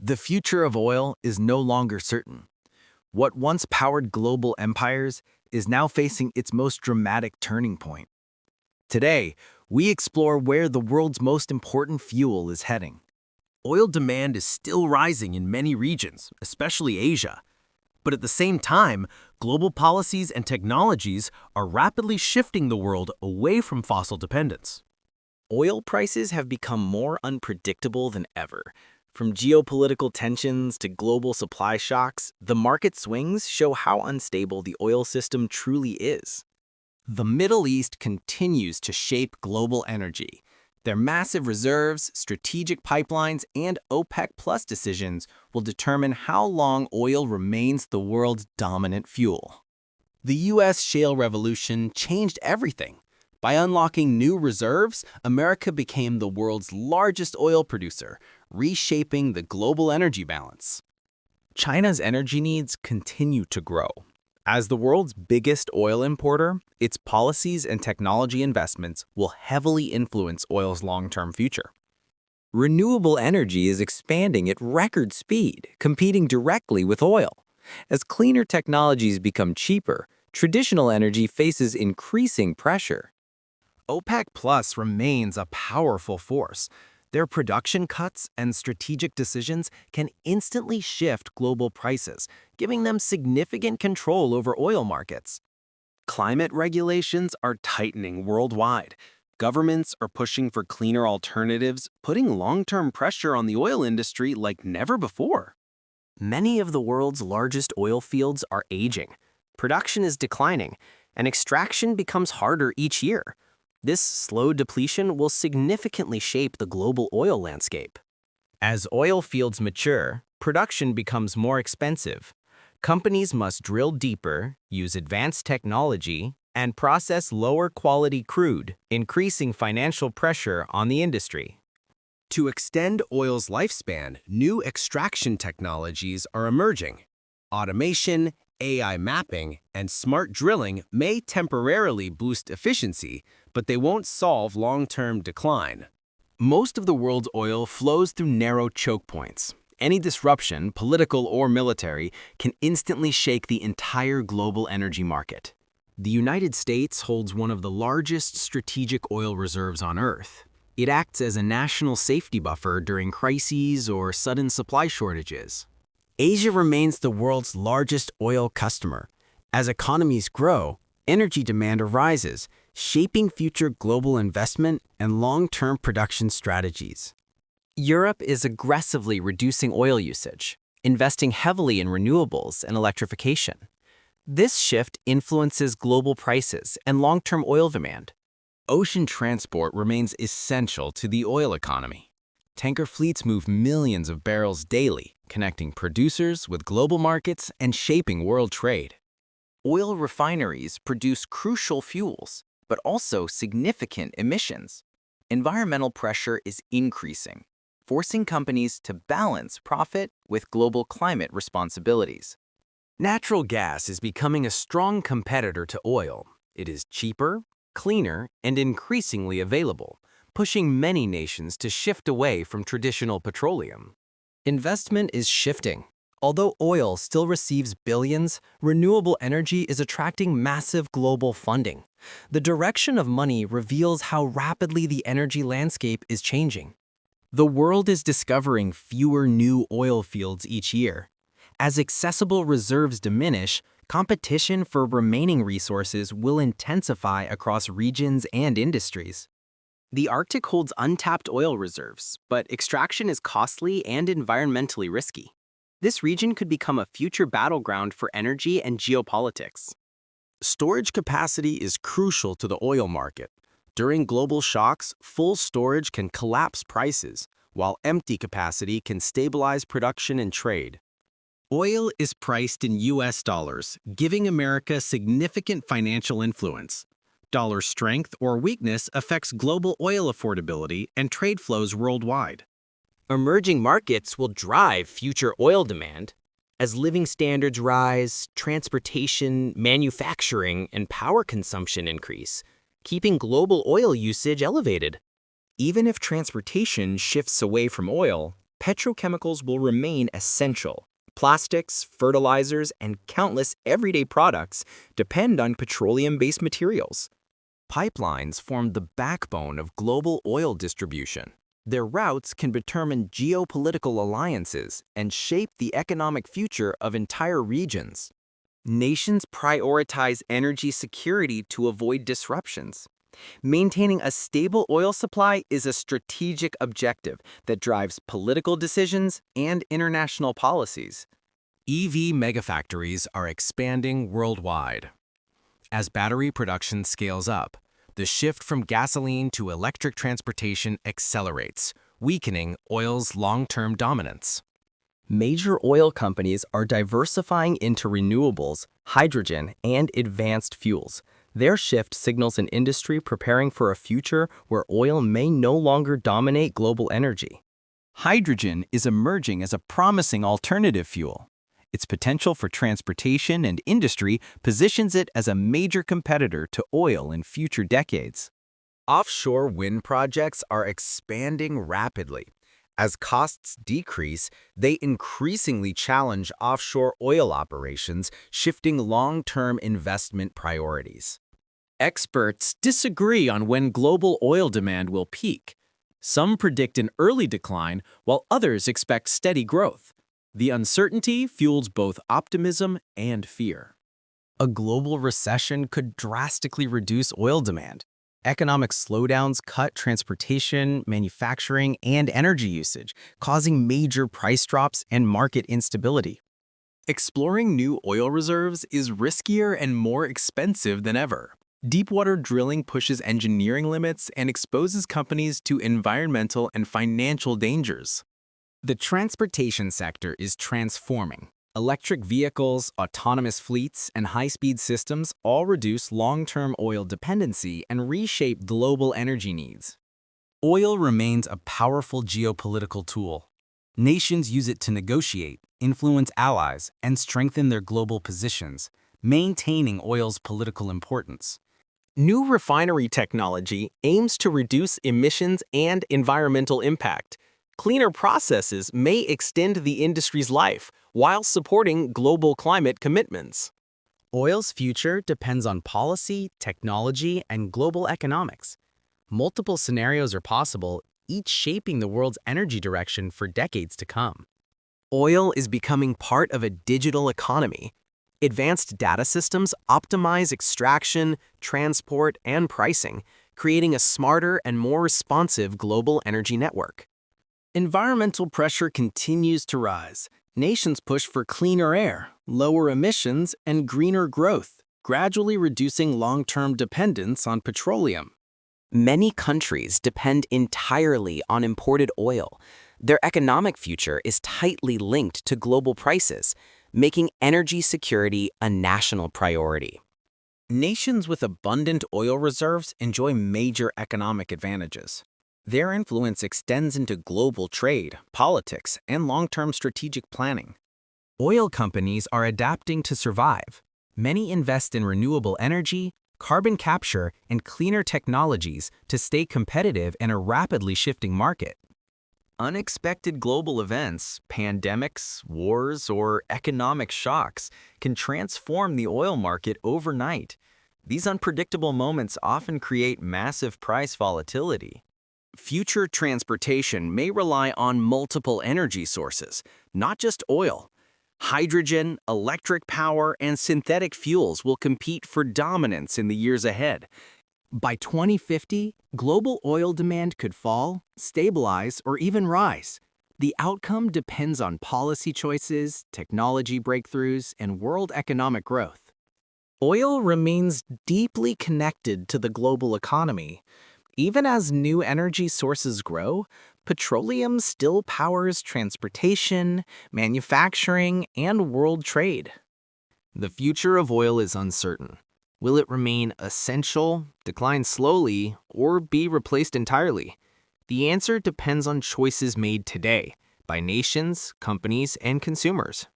The future of oil is no longer certain. What once powered global empires is now facing its most dramatic turning point. Today, we explore where the world's most important fuel is heading. Oil demand is still rising in many regions, especially Asia. But at the same time, global policies and technologies are rapidly shifting the world away from fossil dependence. Oil prices have become more unpredictable than ever. From geopolitical tensions to global supply shocks, the market swings show how unstable the oil system truly is. The Middle East continues to shape global energy. Their massive reserves, strategic pipelines, and OPEC+ decisions will determine how long oil remains the world's dominant fuel. The U.S. shale revolution changed everything. By unlocking new reserves, America became the world's largest oil producer, reshaping the global energy balance. China's energy needs continue to grow. As the world's biggest oil importer, its policies and technology investments will heavily influence oil's long-term future. Renewable energy is expanding at record speed, competing directly with oil. As cleaner technologies become cheaper, traditional energy faces increasing pressure. OPEC+ remains a powerful force. Their production cuts and strategic decisions can instantly shift global prices, giving them significant control over oil markets. Climate regulations are tightening worldwide. Governments are pushing for cleaner alternatives, putting long-term pressure on the oil industry like never before. Many of the world's largest oil fields are aging. Production is declining, and extraction becomes harder each year. This slow depletion will significantly shape the global oil landscape. As oil fields mature, production becomes more expensive. Companies must drill deeper, use advanced technology, and process lower-quality crude, increasing financial pressure on the industry. To extend oil's lifespan, new extraction technologies are emerging. Automation, AI mapping, and smart drilling may temporarily boost efficiency, but they won't solve long-term decline. Most of the world's oil flows through narrow choke points. Any disruption, political or military, can instantly shake the entire global energy market. The United States holds one of the largest strategic oil reserves on Earth. It acts as a national safety buffer during crises or sudden supply shortages. Asia remains the world's largest oil customer. As economies grow, energy demand rises, shaping future global investment and long-term production strategies. Europe is aggressively reducing oil usage, investing heavily in renewables and electrification. This shift influences global prices and long-term oil demand. Ocean transport remains essential to the oil economy. Tanker fleets move millions of barrels daily, connecting producers with global markets and shaping world trade. Oil refineries produce crucial fuels, but also significant emissions. Environmental pressure is increasing, forcing companies to balance profit with global climate responsibilities. Natural gas is becoming a strong competitor to oil. It is cheaper, cleaner, and increasingly available, pushing many nations to shift away from traditional petroleum. Investment is shifting. Although oil still receives billions, renewable energy is attracting massive global funding. The direction of money reveals how rapidly the energy landscape is changing. The world is discovering fewer new oil fields each year. As accessible reserves diminish, competition for remaining resources will intensify across regions and industries. The Arctic holds untapped oil reserves, but extraction is costly and environmentally risky. This region could become a future battleground for energy and geopolitics. Storage capacity is crucial to the oil market. During global shocks, full storage can collapse prices, while empty capacity can stabilize production and trade. Oil is priced in US dollars, giving America significant financial influence. Dollar strength or weakness affects global oil affordability and trade flows worldwide. Emerging markets will drive future oil demand. As living standards rise, transportation, manufacturing, and power consumption increase, keeping global oil usage elevated. Even if transportation shifts away from oil, petrochemicals will remain essential. Plastics, fertilizers, and countless everyday products depend on petroleum-based materials. Pipelines form the backbone of global oil distribution. Their routes can determine geopolitical alliances and shape the economic future of entire regions. Nations prioritize energy security to avoid disruptions. Maintaining a stable oil supply is a strategic objective that drives political decisions and international policies. EV megafactories are expanding worldwide. As battery production scales up, the shift from gasoline to electric transportation accelerates, weakening oil's long-term dominance. Major oil companies are diversifying into renewables, hydrogen, and advanced fuels. Their shift signals an industry preparing for a future where oil may no longer dominate global energy. Hydrogen is emerging as a promising alternative fuel. Its potential for transportation and industry positions it as a major competitor to oil in future decades. Offshore wind projects are expanding rapidly. As costs decrease, they increasingly challenge offshore oil operations, shifting long-term investment priorities. Experts disagree on when global oil demand will peak. Some predict an early decline, while others expect steady growth. The uncertainty fuels both optimism and fear. A global recession could drastically reduce oil demand. Economic slowdowns cut transportation, manufacturing, and energy usage, causing major price drops and market instability. Exploring new oil reserves is riskier and more expensive than ever. Deepwater drilling pushes engineering limits and exposes companies to environmental and financial dangers. The transportation sector is transforming. Electric vehicles, autonomous fleets, and high-speed systems all reduce long-term oil dependency and reshape global energy needs. Oil remains a powerful geopolitical tool. Nations use it to negotiate, influence allies, and strengthen their global positions, maintaining oil's political importance. New refinery technology aims to reduce emissions and environmental impact. Cleaner processes may extend the industry's life while supporting global climate commitments. Oil's future depends on policy, technology, and global economics. Multiple scenarios are possible, each shaping the world's energy direction for decades to come. Oil is becoming part of a digital economy. Advanced data systems optimize extraction, transport, and pricing, creating a smarter and more responsive global energy network. Environmental pressure continues to rise. Nations push for cleaner air, lower emissions, and greener growth, gradually reducing long-term dependence on petroleum. Many countries depend entirely on imported oil. Their economic future is tightly linked to global prices, making energy security a national priority. Nations with abundant oil reserves enjoy major economic advantages. Their influence extends into global trade, politics, and long-term strategic planning. Oil companies are adapting to survive. Many invest in renewable energy, carbon capture, and cleaner technologies to stay competitive in a rapidly shifting market. Unexpected global events, pandemics, wars, or economic shocks can transform the oil market overnight. These unpredictable moments often create massive price volatility. Future transportation may rely on multiple energy sources, not just oil. Hydrogen, electric power, and synthetic fuels will compete for dominance in the years ahead. By 2050, global oil demand could fall, stabilize, or even rise. The outcome depends on policy choices, technology breakthroughs, and world economic growth. Oil remains deeply connected to the global economy. Even as new energy sources grow, petroleum still powers transportation, manufacturing, and world trade. The future of oil is uncertain. Will it remain essential, decline slowly, or be replaced entirely? The answer depends on choices made today by nations, companies, and consumers.